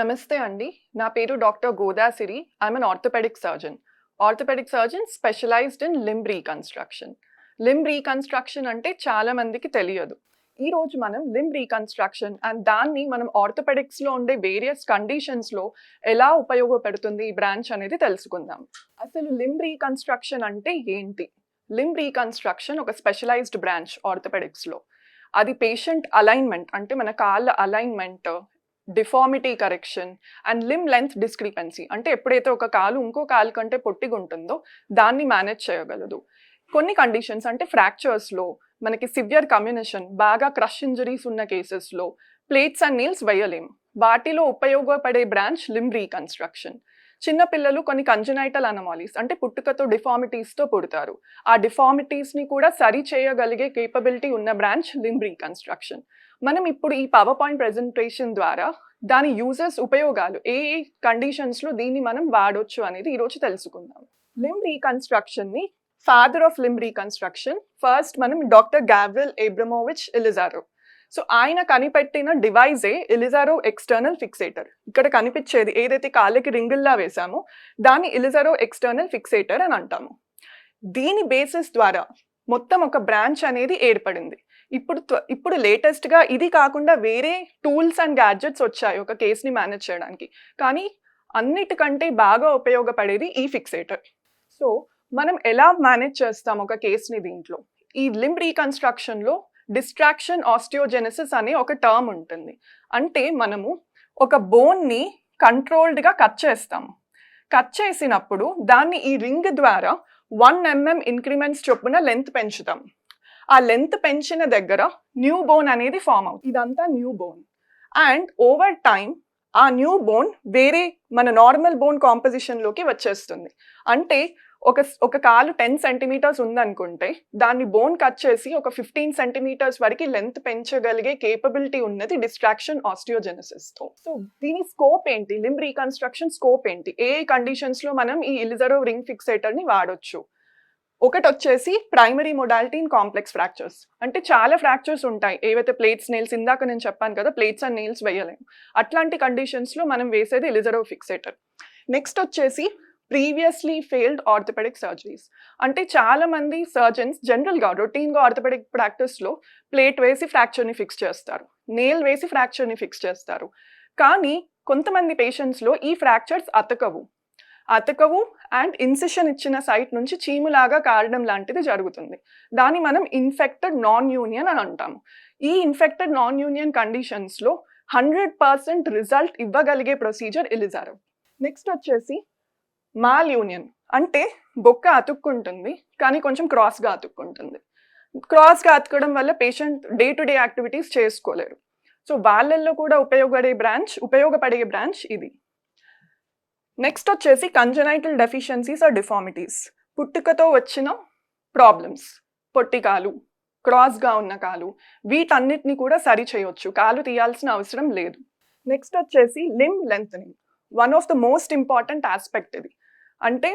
నమస్తే అండి. నా పేరు doctor Godasiri. I'm an orthopaedic surgeon. Orthopaedic surgeon specialised in limb reconstruction. Limb reconstruction అంటే చాలా మందికి తెలియదు. ఈరోజు మనం లింబ్ రీకన్‌స్ట్రక్షన్ అండ్ దాన్ని మనం ఆర్థోపెడిక్స్‌లో ఉండే వేరియస్ కండిషన్స్‌లో ఎలా ఉపయోగపడుతుంది ఈ బ్రాంచ్ అనేది తెలుసుకుందాం. అసలు లింబ్ రీకన్‌స్ట్రక్షన్ అంటే ఏంటి? లింబ్ రీకన్‌స్ట్రక్షన్ ఒక స్పెషలైజ్డ్ బ్రాంచ్ ఆర్థోపెడిక్స్‌లో. అది పేషెంట్ అలైన్‌మెంట్ అంటే మన కాళ్ళ alignment, deformity correction and limb length discrepancy అంటే ఎప్పుడైతే ఒక కాలు ఇంకో కాలు కంటే పొట్టిగా ఉంటుందో దాన్ని మేనేజ్ చేయగలదు. కొన్ని కండిషన్స్ అంటే ఫ్రాక్చర్స్లో మనకి సివియర్ కమ్యూనిషన్, బాగా క్రష్ ఇంజరీస్ ఉన్న కేసెస్లో ప్లేట్స్ అండ్ నీల్స్ వేయలేం. వాటిలో ఉపయోగపడే బ్రాంచ్ లింబ్ రీకన్స్ట్రక్షన్. చిన్నపిల్లలు కొన్ని కంజనైటల్ అనమాలీస్ అంటే పుట్టుకతో డిఫార్మిటీస్తో పుడతారు. ఆ డిఫార్మిటీస్ని కూడా సరి చేయగలిగే కేపబిలిటీ ఉన్న బ్రాంచ్ లింబ్ రీకన్స్ట్రక్షన్. మనం ఇప్పుడు ఈ పవర్ పాయింట్ ప్రెజెంటేషన్ ద్వారా దాని యూజెస్, ఉపయోగాలు ఏ కండిషన్స్లో దీన్ని మనం వాడొచ్చు అనేది ఈరోజు తెలుసుకుందాం. లింబ్ రీకన్స్ట్రక్షన్ని father of limb reconstruction first మనం doctor Gabriel Abramovich Ilizarov. So ఆయన కనిపెట్టిన డివైజే ఎలిజారో ఎక్స్టర్నల్ ఫిక్సేటర్. ఇక్కడ కనిపించేది ఏదైతే కాళ్ళకి రింగుల్లా వేసామో దాన్ని ఎలిజారో ఎక్స్టర్నల్ ఫిక్సేటర్ అని అంటాము. దీని బేసిస్ ద్వారా మొత్తం ఒక బ్రాంచ్ అనేది ఏర్పడింది. ఇప్పుడు లేటెస్ట్గా ఇది కాకుండా వేరే టూల్స్ అండ్ గ్యాడ్జెట్స్ వచ్చాయి ఒక కేస్ని మేనేజ్ చేయడానికి. కానీ అన్నిటికంటే బాగా ఉపయోగపడేది ఈ ఫిక్సేటర్. సో మనం ఎలా మేనేజ్ చేస్తాం ఒక కేస్ని దీంట్లో? ఈ లింబ్ రీకన్స్ట్రక్షన్లో డిస్ట్రాక్షన్ ఆస్టియోజెనసిస్ అనే ఒక టర్మ్ ఉంటుంది. అంటే మనము ఒక బోన్ని కంట్రోల్డ్గా కట్ చేస్తాము. కట్ చేసినప్పుడు దాన్ని ఈ రింగ్ ద్వారా 1 mm ఇంక్రిమెంట్స్ చొప్పున లెంత్ పెంచుతాం. ఆ లెంత్ పెంచిన దగ్గర న్యూ బోన్ అనేది ఫామ్ అవుతుంది. ఇదంతా new bone. And over time ఆ న్యూ బోన్ వేరే మన నార్మల్ బోన్ కాంపోజిషన్లోకి వచ్చేస్తుంది. అంటే ఒక కాలు 10 సెంటీమీటర్స్ ఉందనుకుంటే దాన్ని బోన్ కట్ చేసి ఒక 15 సెంటీమీటర్స్ వరకు లెంత్ పెంచగలిగే కేపబిలిటీ ఉన్నది డిస్ట్రాక్షన్ ఆస్టియోజెనసిస్తో. సో దీని స్కోప్ ఏంటి? లింబ్ రీకన్స్ట్రక్షన్ స్కోప్ ఏంటి? ఏ కండిషన్స్లో మనం ఈ ఎలిజారో రింగ్ ఫిక్సేటర్ని వాడొచ్చు? ఒకటి వచ్చేసి primary modality in complex fractures. అంటే చాలా ఫ్రాక్చర్స్ ఉంటాయి. ఏవైతే ప్లేట్స్, నెయిల్స్, ఇందాక నేను చెప్పాను కదా ప్లేట్స్ అండ్ నెయిల్స్ వేయలేము. అట్లాంటి కండిషన్స్లో మనం వేసేది ఎలిజారో ఫిక్సేటర్. నెక్స్ట్ వచ్చేసి ప్రీవియస్లీ ఫెయిల్డ్ ఆర్థోపెడిక్ సర్జరీస్. అంటే చాలా మంది సర్జన్స్ జనరల్గా రొటీన్గా ఆర్థోపెడిక్ ప్రాక్టీస్లో ప్లేట్ వేసి ఫ్రాక్చర్ని ఫిక్స్ చేస్తారు, నెయిల్ వేసి ఫ్రాక్చర్ని ఫిక్స్ చేస్తారు. కానీ కొంతమంది పేషెంట్స్లో ఈ ఫ్రాక్చర్స్ అతకవు అండ్ ఇన్సిషన్ ఇచ్చిన సైట్ నుంచి చీములాగా కారడం లాంటిది జరుగుతుంది. దాన్ని మనం ఇన్ఫెక్టెడ్ నాన్ యూనియన్ అని అంటాము. ఈ ఇన్ఫెక్టెడ్ నాన్ యూనియన్ కండిషన్స్లో 100% రిజల్ట్ ఇవ్వగలిగే ప్రొసీజర్ ఎలిజారో. నెక్స్ట్ వచ్చేసి మాల్ యూనియన్. అంటే బొక్క అతుక్కుంటుంది కానీ కొంచెం క్రాస్గా అతుక్కుంటుంది. క్రాస్గా అతుకడం వల్ల patient day to day activities చేసుకోలేరు. సో వాళ్ళల్లో కూడా ఉపయోగపడే బ్రాంచ్ ఇది. నెక్స్ట్ వచ్చేసి కంజనైటల్ డెఫిషియన్సీస్ ఆర్ డిఫార్మిటీస్. పుట్టుకతో వచ్చిన ప్రాబ్లమ్స్, పొట్టి కాలు, క్రాస్గా ఉన్న కాలు, వీటన్నిటిని కూడా సరి చేయొచ్చు. కాలు తీయాల్సిన అవసరం లేదు. నెక్స్ట్ వచ్చేసి limb lengthening. One of the most important aspect ఇది. అంటే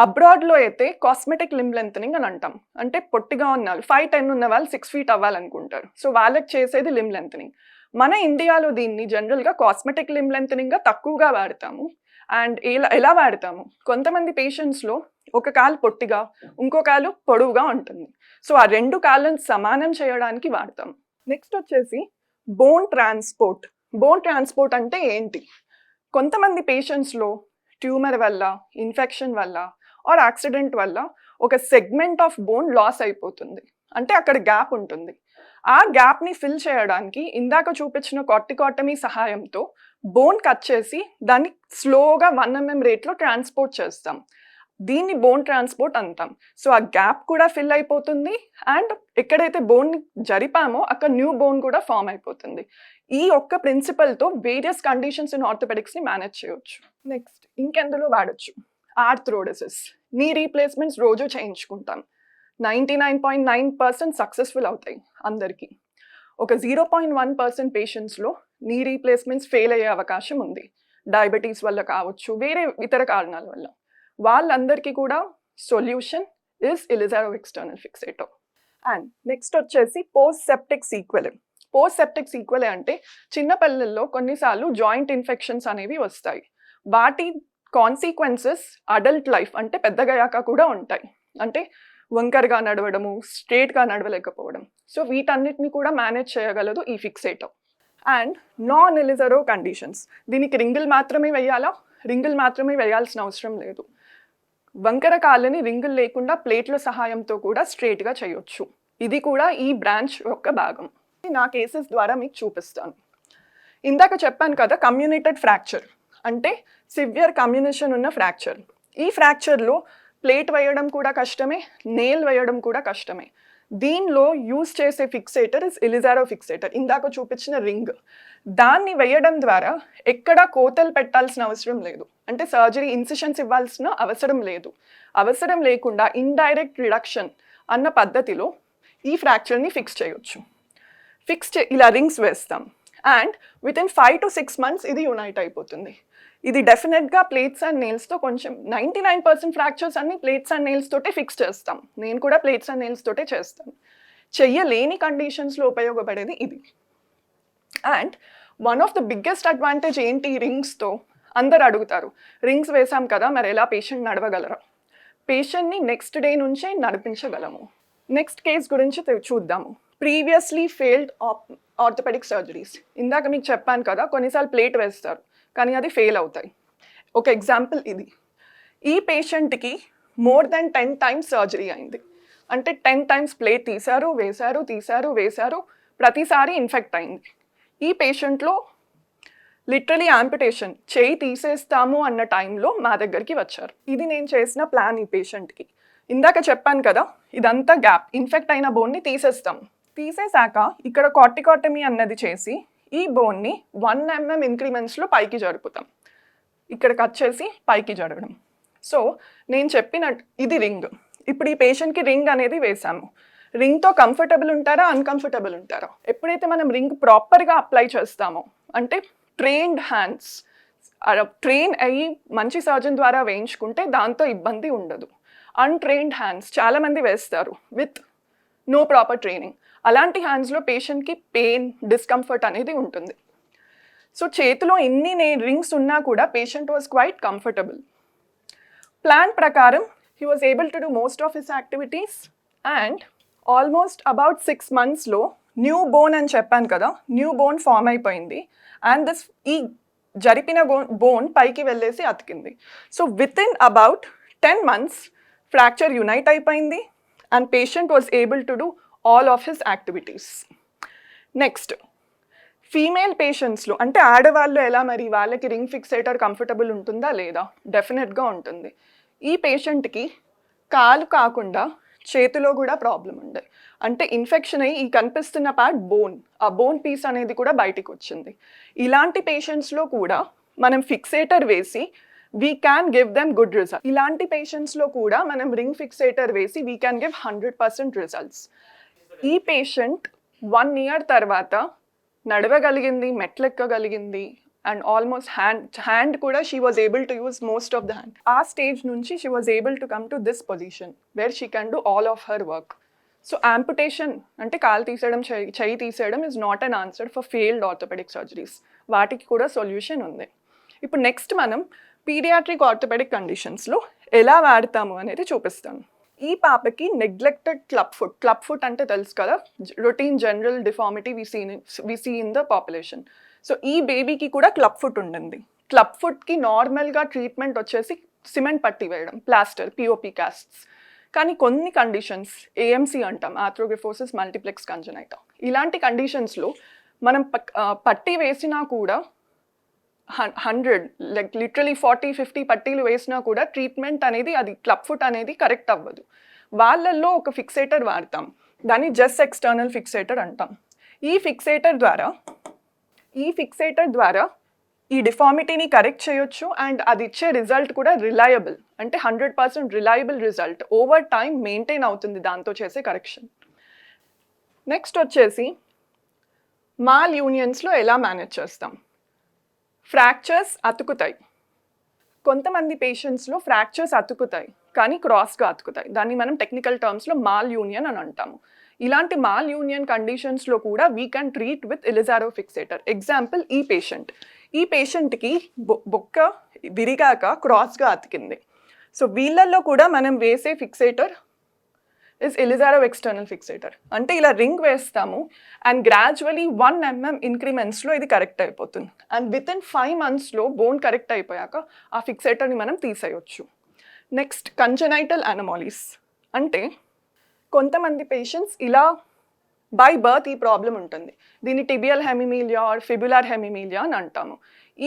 అబ్రాడ్లో అయితే కాస్మెటిక్ లింబ్ లెంథనింగ్ అని అంటాం. అంటే పొట్టిగా ఉన్న వాళ్ళు 5'10" ఉన్న వాళ్ళు 6 feet అవ్వాలనుకుంటారు. సో వాళ్ళకి చేసేది లింబ్ లెంథనింగ్. మన ఇండియాలో దీన్ని జనరల్గా కాస్మెటిక్ లింబ్ లెంథనింగ్గా తక్కువగా వాడతాము. అండ్ ఎలా వాడతాము? కొంతమంది పేషెంట్స్లో ఒక కాలు పొట్టిగా ఇంకో కాలు పొడవుగా ఉంటుంది. సో ఆ 2 కాళ్ళను సమానం చేయడానికి వాడతాం. నెక్స్ట్ వచ్చేసి బోన్ ట్రాన్స్పోర్ట్. బోన్ ట్రాన్స్పోర్ట్ అంటే ఏంటి? కొంతమంది పేషెంట్స్లో ట్యూమర్ వల్ల, ఇన్ఫెక్షన్ వల్ల ఆర్ యాక్సిడెంట్ వల్ల ఒక సెగ్మెంట్ ఆఫ్ బోన్ లాస్ అయిపోతుంది. అంటే అక్కడ గ్యాప్ ఉంటుంది. ఆ గ్యాప్ని ఫిల్ చేయడానికి ఇందాక చూపించిన కార్టికాటమీ సహాయంతో బోన్ కట్ చేసి దాన్ని స్లోగా 1 mm రేట్లో ట్రాన్స్పోర్ట్ చేస్తాం. దీన్ని బోన్ ట్రాన్స్పోర్ట్ అంటాం. సో ఆ గ్యాప్ కూడా ఫిల్ అయిపోతుంది అండ్ ఎక్కడైతే బోన్ జరిపామో అక్కడ న్యూ బోన్ కూడా ఫామ్ అయిపోతుంది. ఈ ఒక్క ప్రిన్సిపల్తో వేరియస్ కండిషన్స్ ఇన్ ఆర్థోపెడిక్స్ని మేనేజ్ చేయొచ్చు. నెక్స్ట్ ఇంకెందులో వాడచ్చు? ఆర్థ్రోడసిస్. నీ రీప్లేస్మెంట్స్ రోజు చేయించుకుంటాం. 99.9% సక్సెస్ఫుల్ అవుతాయి అందరికీ. ఒక 0.1% పేషెంట్స్లో నీ రీప్లేస్మెంట్స్ ఫెయిల్ అయ్యే అవకాశం ఉంది. డయాబెటీస్ వల్ల కావచ్చు, వేరే ఇతర కారణాల వల్ల. వాళ్ళందరికీ కూడా solution is Ilizarov external fixator. And next వచ్చేసి post septic sequel. Post septic sequel అంటే చిన్న పిల్లల్లో కొన్నిసార్లు జాయింట్ ఇన్ఫెక్షన్స్ అనేవి వస్తాయి. వాటి కాన్సిక్వెన్సెస్ అడల్ట్ లైఫ్ అంటే పెద్దగయ్యాక కూడా ఉంటాయి. అంటే వంకరగా నడవడము, స్ట్రేట్గా నడవలేకపోవడం. సో వీటన్నిటిని కూడా మేనేజ్ చేయగలదు ఈ ఫిక్సేటర్. అండ్ నాన్ ఎలిజరో కండిషన్స్, దీనికి రింగులు మాత్రమే వేయాలా? రింగులు మాత్రమే వేయాల్సిన అవసరం లేదు. వంకర కాళ్ళని రింగులు లేకుండా ప్లేట్ల సహాయంతో కూడా స్ట్రేట్గా చేయొచ్చు. ఇది కూడా ఈ బ్రాంచ్ యొక్క భాగం. నా కేసెస్ ద్వారా మీకు చూపిస్తాను. ఇందాక చెప్పాను కదా, కమ్యూనిటెడ్ ఫ్రాక్చర్ అంటే సివియర్ కమ్యూనిషన్ ఉన్న ఫ్రాక్చర్. ఈ ఫ్రాక్చర్లో ప్లేట్ వేయడం కూడా కష్టమే, నెయిల్ వేయడం కూడా కష్టమే. దీనిలో యూజ్ చేసే ఫిక్సేటర్ ఇస్ ఎలిజారో ఫిక్సేటర్, ఇందాక చూపించిన రింగ్. దాన్ని వేయడం ద్వారా ఎక్కడ కోతలు పెట్టాల్సిన అవసరం లేదు, అంటే సర్జరీ ఇన్సిషన్స్ ఇవ్వాల్సిన అవసరం లేదు. అవసరం లేకుండా ఇండైరెక్ట్ రిడక్షన్ అన్న పద్ధతిలో ఈ ఫ్రాక్చర్ని ఫిక్స్ చేయొచ్చు. ఇలా రింగ్స్ వేస్తాం అండ్ వితిన్ 5 to 6 months ఇది యునైట్ అయిపోతుంది. ఇది డెఫినెట్గా ప్లేట్స్ అండ్ నెయిల్స్తో కొంచెం 99% ఫ్రాక్చర్స్ అన్ని ప్లేట్స్ అండ్ నెయిల్స్ తోటే ఫిక్స్ చేస్తాం. నేను కూడా ప్లేట్స్ అండ్ నెయిల్స్ తోటే చేస్తాను. చెయ్యలేని కండిషన్స్లో ఉపయోగపడేది ఇది. And one of the biggest advantage ఏంటి రింగ్స్తో? అందరు అడుగుతారు, రింగ్స్ వేసాం కదా మరి ఎలా పేషెంట్ నడవగలరా? పేషెంట్ని నెక్స్ట్ డే నుంచే నడిపించగలము. నెక్స్ట్ కేస్ గురించి చూద్దాము. Previously failed orthopaedic surgeries. ఇందాక మీకు చెప్పాను కదా, కొన్నిసార్లు ప్లేట్ వేస్తారు కానీ అది ఫెయిల్ అవుతాయి. ఒక ఎగ్జాంపుల్ ఇది. ఈ పేషెంట్కి మోర్ దెన్ 10 times సర్జరీ అయింది. అంటే 10 times ప్లేట్ తీశారు, వేశారు, ప్రతిసారి ఇన్ఫెక్ట్ అయింది. ఈ పేషెంట్లో లిటరలీ యాంపిటేషన్, చేయి తీసేస్తాము అన్న టైంలో మా దగ్గరికి వచ్చారు. ఇది నేను చేసిన ప్లాన్ ఈ పేషెంట్కి. ఇందాక చెప్పాను కదా, ఇదంతా గ్యాప్, ఇన్ఫెక్ట్ అయిన బోన్ని తీసేశాక ఇక్కడ కార్టికాటమీ అన్నది చేసి ఈ బోన్ని 1 mm ఇంక్రిమెంట్స్లో పైకి జరుపుతాం. ఇక్కడ కట్ చేసి పైకి జరగడం. సో నేను చెప్పినట్టు ఇది రింగ్. ఇప్పుడు ఈ పేషెంట్కి రింగ్ అనేది వేసాము. రింగ్తో కంఫర్టబుల్ ఉంటారా, అన్కంఫర్టబుల్ ఉంటారా? ఎప్పుడైతే మనం రింగ్ ప్రాపర్గా అప్లై చేస్తామో, అంటే ట్రైన్డ్ హ్యాండ్స్, ట్రైన్ అయ్యి మంచి సర్జన్ ద్వారా వేయించుకుంటే దాంతో ఇబ్బంది ఉండదు. అన్ట్రైన్డ్ హ్యాండ్స్ చాలామంది వేస్తారు విత్ నో ప్రాపర్ ట్రైనింగ్. అలాంటి హ్యాండ్స్లో పేషెంట్కి పెయిన్, డిస్కంఫర్ట్ అనేది ఉంటుంది. సో చేతిలో ఇన్ని రింగ్స్ ఉన్నా కూడా patient was quite comfortable. Plan ప్రకారం he was able to do most of his activities and almost about 6 monthsలో న్యూ బోన్ అని చెప్పాను కదా, న్యూ బోన్ ఫామ్ అయిపోయింది. అండ్ ఈ జరిపిన బోన్ పైకి వెళ్ళేసి అతికింది. So within about 10 months fracture unite అయిపోయింది and patient was able to do all of his activities. Next, female పేషెంట్స్లో అంటే ఆడవాళ్ళు ఎలా మరి, వాళ్ళకి రింగ్ ఫిక్సేటర్ కంఫర్టబుల్ ఉంటుందా లేదా? డెఫినెట్గా ఉంటుంది. ఈ పేషెంట్కి కాలు కాకుండా చేతిలో కూడా ప్రాబ్లం ఉంది. అంటే ఇన్ఫెక్షన్ అయ్యి ఈ కనిపిస్తున్న పార్ట్ బోన్, ఆ బోన్ పీస్ అనేది కూడా బయటికి వచ్చింది. ఇలాంటి పేషెంట్స్లో కూడా మనం ఫిక్సేటర్ వేసి we can give them good result. ఇలాంటి పేషెంట్స్లో కూడా మనం రింగ్ ఫిక్సేటర్ వేసి వీ క్యాన్ గివ్ 100% రిజల్ట్స్. ఈ పేషెంట్ 1 year తర్వాత నడవగలిగింది, మెట్లెక్కగలిగింది అండ్ ఆల్మోస్ట్ హ్యాండ్ కూడా she was able to use most of the hand. ఆ స్టేజ్ నుంచి she was able to come to this position where she can do all of her work. So amputation అంటే కాలు తీసేయడం, చెయ్యి తీసేయడం is not an answer for failed orthopaedic surgeries. వాటికి కూడా solution ఉంది. ఇప్పుడు నెక్స్ట్ మనం పీడియాట్రిక్ ఆర్థోపెడిక్ కండిషన్స్లో ఎలా వాడతాము అనేది చూపిస్తాను. ఈ పాపకి నెగ్లెక్టెడ్ క్లబ్ ఫుట్ అంటే తెలుసు కదా, routine general deformity we see in the population. So ఈ బేబీకి కూడా క్లబ్ ఫుట్ ఉండింది. క్లబ్ ఫుట్కి నార్మల్గా ట్రీట్మెంట్ వచ్చేసి సిమెంట్ పట్టి వేయడం, ప్లాస్టర్, పిఓపి కాస్ట్స్. కానీ కొన్ని కండిషన్స్, ఏఎంసీ అంటాం, ఆర్థ్రోగ్రిఫోసిస్ మల్టీప్లెక్స్ కంజనైటా, ఇలాంటి కండిషన్స్లో మనం పట్టి వేసినా కూడా 100 లైక్ లిటరలీ 40-50 పట్టీలు వేసినా కూడా ట్రీట్మెంట్ అనేది, అది క్లబ్ ఫుట్ అనేది కరెక్ట్ అవ్వదు. వాళ్ళల్లో ఒక ఫిక్సేటర్ వాడతాం, దాన్ని జస్ట్ ఎక్స్టర్నల్ ఫిక్సేటర్ అంటాం. ఈ ఫిక్సేటర్ ద్వారా ఈ డిఫార్మిటీని కరెక్ట్ చేయొచ్చు అండ్ అది ఇచ్చే రిజల్ట్ కూడా రిలయబుల్, అంటే 100% reliable result over time maintain అవుతుంది దాంతో చేసే కరెక్షన్. నెక్స్ట్ వచ్చేసి మాల్ యూనియన్స్లో ఎలా మేనేజ్ చేస్తాం. ఫ్రాక్చర్స్ అతుకుతాయి. కొంతమంది పేషెంట్స్లో ఫ్రాక్చర్స్ అతుకుతాయి కానీ క్రాస్గా అతుకుతాయి. దాన్ని మనం టెక్నికల్ టర్మ్స్లో మాల్ యూనియన్ అని అంటాము. ఇలాంటి మాల్ యూనియన్ కండిషన్స్లో కూడా we can treat with Ilizarov fixator. Example ఈ పేషెంట్కి బొక్క విరిగాక క్రాస్గా అతికింది. సో వీళ్ళల్లో కూడా మనం వేసే ఫిక్సేటర్ ఇస్ ఇలిజారో ఎక్స్టర్నల్ ఫిక్సేటర్. అంటే ఇలా రింగ్ వేస్తాము అండ్ గ్రాడ్యువలీ 1 mm ఇంక్రిమెంట్స్లో ఇది కరెక్ట్ అయిపోతుంది. అండ్ విత్ ఇన్ 5 monthsలో బోన్ కరెక్ట్ అయిపోయాక ఆ ఫిక్సేటర్ని మనం తీసేయొచ్చు. Next congenital anomalies. అంటే కొంతమంది పేషెంట్స్ ఇలా బై బర్త్ ఈ ప్రాబ్లం ఉంటుంది. దీన్ని టిబియల్ హెమిమీలియా ఆర్ ఫిబులార్ హెమిమీలియా అని అంటాము.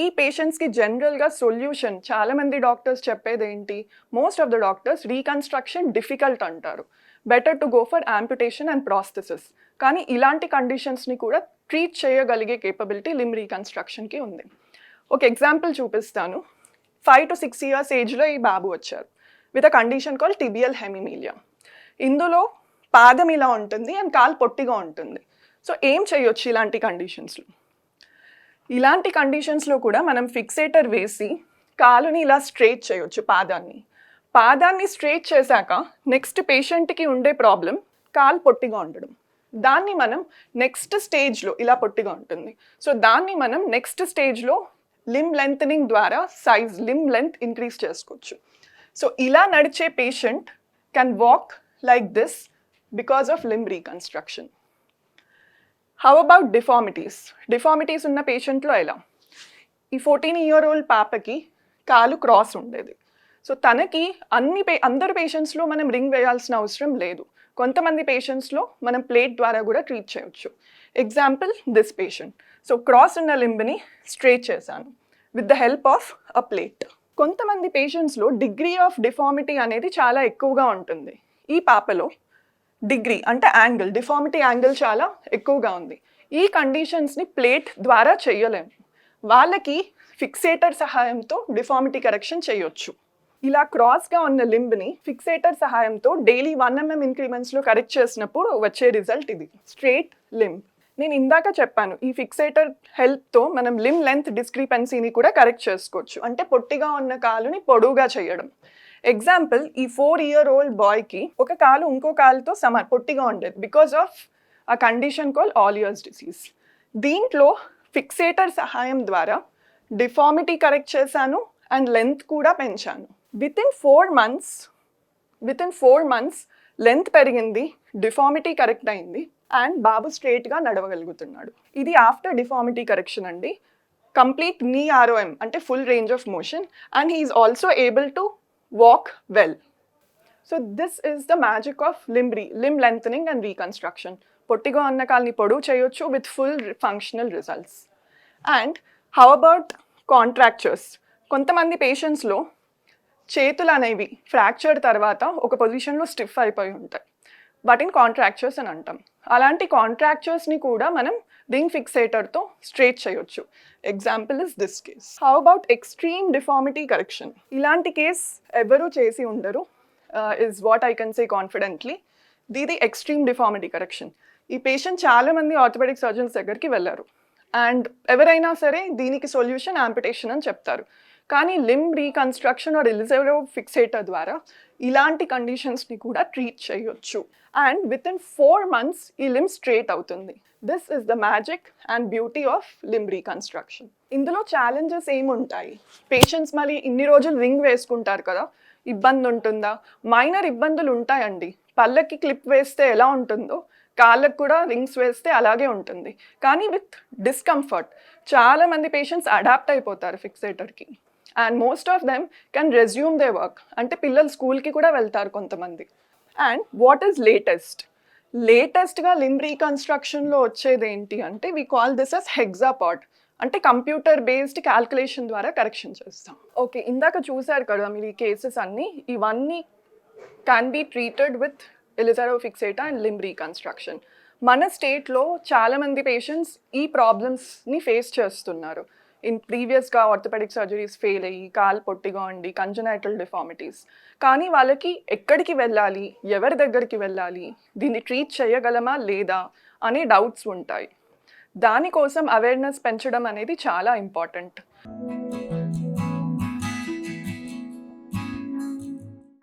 ఈ పేషెంట్స్కి జనరల్గా సొల్యూషన్ చాలామంది డాక్టర్స్ చెప్పేది ఏంటి, most of the doctors reconstruction difficult అంటారు. Better to go for amputation and prosthesis. కానీ ఇలాంటి కండిషన్స్ని కూడా ట్రీట్ చేయగలిగే కేపబిలిటీ లింబ్ రీకన్స్ట్రక్షన్కి ఉంది. ఒక ఎగ్జాంపుల్ చూపిస్తాను. 5 to 6 years ఏజ్లో ఈ బాబు వచ్చారు with a condition call tibial hemimelia. ఇందులో పాదం ఇలా ఉంటుంది అండ్ కాలు పొట్టిగా ఉంటుంది. సో ఏం చేయొచ్చు ఇలాంటి కండిషన్స్లో? ఇలాంటి కండిషన్స్లో కూడా మనం ఫిక్సేటర్ వేసి కాలుని ఇలా స్ట్రెయిట్ చేయొచ్చు. పాదాన్ని స్ట్రెయిట్ చేశాక నెక్స్ట్ పేషెంట్కి ఉండే ప్రాబ్లం కాలు పొట్టిగా ఉండడం. దాన్ని మనం నెక్స్ట్ స్టేజ్లో ఇలా పొట్టిగా ఉంటుంది. సో దాన్ని మనం నెక్స్ట్ స్టేజ్లో లింబ్ లెంథనింగ్ ద్వారా లింబ్ లెంత్ ఇంక్రీజ్ చేసుకోవచ్చు. సో ఇలా నడిచే patient can walk like this because of limb reconstruction. How about deformities ఉన్న పేషెంట్లో ఎలా? ఈ 14-year-old పాపకి కాలు క్రాస్ ఉండేది. సో తనకి అందరు పేషెంట్స్లో మనం రింగ్ వేయాల్సిన అవసరం లేదు. కొంతమంది పేషెంట్స్లో మనం ప్లేట్ ద్వారా కూడా ట్రీట్ చేయొచ్చు. Example this patient. So cross ఉన్న లింబ్ని స్ట్రెయిట్ చేశాను with the help of a plate. కొంతమంది పేషెంట్స్లో డిగ్రీ ఆఫ్ డిఫార్మిటీ అనేది చాలా ఎక్కువగా ఉంటుంది. ఈ పాపలో డిగ్రీ అంటే డిఫార్మిటీ యాంగిల్ చాలా ఎక్కువగా ఉంది. ఈ కండిషన్స్ని ప్లేట్ ద్వారా చేయలేము. వాళ్ళకి ఫిక్సేటర్ సహాయంతో డిఫార్మిటీ కరెక్షన్ చేయొచ్చు. ఇలా క్రాస్గా ఉన్న లింబ్ని ఫిక్సేటర్ సహాయంతో డైలీ 1 mm ఇంక్రిమెంట్స్లో కరెక్ట్ చేసినప్పుడు వచ్చే రిజల్ట్ ఇది, స్ట్రెయిట్ లింబ్. నేను ఇందాక చెప్పాను, ఈ ఫిక్సేటర్ హెల్ప్తో మనం లింబ్ లెంత్ డిస్క్రిపెన్సీని కూడా కరెక్ట్ చేసుకోవచ్చు. అంటే పొట్టిగా ఉన్న కాలుని పొడవుగా చేయడం. ఎగ్జాంపుల్, ఈ 4-year-old బాయ్కి ఒక కాలు ఇంకో కాలుతో పొట్టిగా ఉండేది బికాస్ ఆఫ్ ఆ కండిషన్ కాల్ ఆలియర్స్ డిసీజ్. దీంట్లో ఫిక్సేటర్ సహాయం ద్వారా డిఫార్మిటీ కరెక్ట్ చేశాను అండ్ లెంత్ కూడా పెంచాను. విత్ ఇన్ 4 months లెంత్ పెరిగింది, డిఫార్మిటీ కరెక్ట్ అయింది అండ్ బాబు స్ట్రైట్గా నడవగలుగుతున్నాడు. ఇది ఆఫ్టర్ డిఫార్మిటీ కరెక్షన్ అండి. కంప్లీట్ నీ ROM అంటే full range of motion and he is also able to walk well. So this is the magic of limb lengthening and reconstruction. పొట్టిగా ఉన్న కాల్ని పొడవు చేయొచ్చు with full functional results. And how about contractures? కొంతమంది పేషెంట్స్లో చేతులు అనేవి fracture తర్వాత ఒక పొజిషన్లో స్టిఫ్ అయిపోయి ఉంటాయి. వాటిని కాంట్రాక్చర్స్ అని అంటాం. అలాంటి కాంట్రాక్చర్స్ని కూడా మనం రింగ్ ఫిక్సేటర్తో స్ట్రెయిట్ చేయొచ్చు. Example is this case. How about extreme deformity correction? ఇలాంటి కేస్ ఎవరూ చేసి ఉండరు, is what I can say confidently. Didi extreme deformity correction. ఈ పేషెంట్ చాలామంది ఆర్థోపెడిక్ సర్జన్స్ దగ్గరికి వెళ్ళారు అండ్ ఎవరైనా సరే దీనికి సొల్యూషన్ యాంపిటేషన్ అని చెప్తారు. కానీ లింబ్ రీకన్స్ట్రక్షన్ ఆర్ ఇలిజారో ఫిక్సేటర్ ద్వారా ఇలాంటి కండిషన్స్ని కూడా ట్రీట్ చేయొచ్చు అండ్ విత్ ఇన్ 4 months ఈ లింబ్ స్ట్రెయిట్ అవుతుంది. This is the magic and beauty of limb reconstruction. ఇందులో ఛాలెంజెస్ ఏముంటాయి? పేషెంట్స్ మరి ఇన్ని రోజులు రింగ్ వేసుకుంటారు కదా, ఇబ్బంది ఉంటుందా? మైనర్ ఇబ్బందులు ఉంటాయండి. పళ్ళకి క్లిప్ వేస్తే ఎలా ఉంటుందో కాళ్ళకు కూడా రింగ్స్ వేస్తే అలాగే ఉంటుంది. కానీ విత్ డిస్కంఫర్ట్. చాలామంది పేషెంట్స్ అడాప్ట్ అయిపోతారు ఫిక్సేటర్కి and most of them can resume they work. అంటే పిల్లలు స్కూల్కి కూడా వెళ్తారు కొంతమంది. అండ్ వాట్ ఈస్ లేటెస్ట్గా లింబ్ రీకన్స్ట్రక్షన్లో వచ్చేది ఏంటి అంటే we call this as hexapod. అంటే కంప్యూటర్ బేస్డ్ క్యాల్కులేషన్ ద్వారా కరెక్షన్ చేస్తాం. ఓకే, ఇందాక చూసారు కదా మీరు ఈ కేసెస్ అన్నీ. ఇవన్నీ can be treated with Ilizarov fixator and limb reconstruction. మన స్టేట్లో చాలామంది పేషెంట్స్ ఈ ప్రాబ్లమ్స్ని ఫేస్ చేస్తున్నారు. ప్రీవియస్గా ఆర్థోపెడిక్ సర్జరీస్ ఫెయిల్ అయ్యి కాలు పొట్టిగా ఉండి కంజనైటల్ డిఫార్మిటీస్. కానీ వాళ్ళకి ఎక్కడికి వెళ్ళాలి, ఎవరి దగ్గరికి వెళ్ళాలి, దీన్ని ట్రీట్ చేయగలమా లేదా అనే డౌట్స్ ఉంటాయి. దానికోసం అవేర్నెస్ పెంచడం అనేది చాలా ఇంపార్టెంట్.